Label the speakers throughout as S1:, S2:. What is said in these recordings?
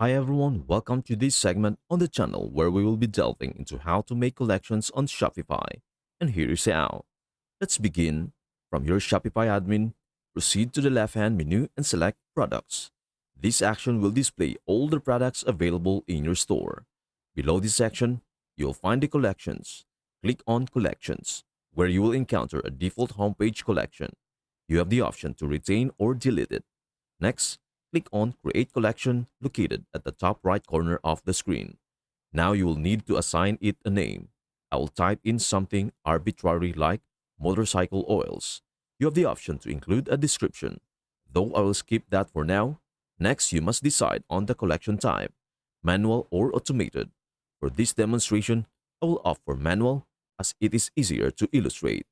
S1: Hi everyone, welcome to this segment on the channel where we will be delving into how to make collections on Shopify. And here is how. Let's begin. From your Shopify admin, proceed to the left-hand menu and select Products. This action will display all the products available in your store. Below this section, you'll find the collections. Click on Collections, where you will encounter a default homepage collection. You have the option to retain or delete it. Next, click on Create Collection located at the top right corner of the screen. Now you will need to assign it a name. I will type in something arbitrary like motorcycle oils. You have the option to include a description, though I will skip that for now. Next, you must decide on the collection type, manual or automated. For this demonstration, I will opt for manual as it is easier to illustrate.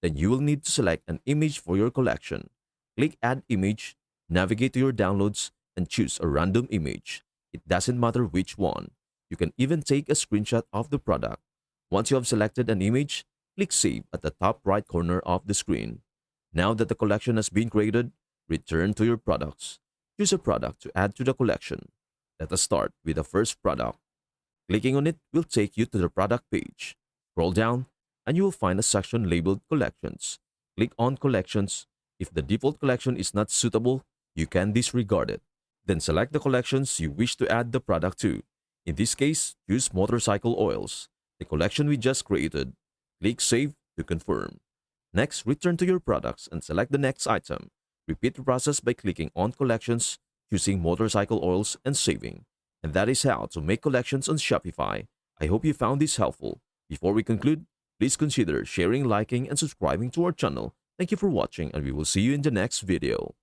S1: Then you will need to select an image for your collection. Click Add Image, navigate to your downloads, and choose a random image. It doesn't matter which one. You can even take a screenshot of the product. Once you have selected an image, click Save at the top right corner of the screen. Now that the collection has been created, return to your products. Choose a product to add to the collection. Let us start with the first product. Clicking on it will take you to the product page. Scroll down and you will find a section labeled Collections. Click on Collections. If the default collection is not suitable, you can disregard it. Then select the collections you wish to add the product to. In this case, choose motorcycle oils, the collection we just created. Click Save to confirm. Next, return to your products and select the next item. Repeat the process by clicking on Collections, choosing motorcycle oils, and saving. And that is how to make collections on Shopify. I hope you found this helpful. Before we conclude, please consider sharing, liking, and subscribing to our channel. Thank you for watching, and we will see you in the next video.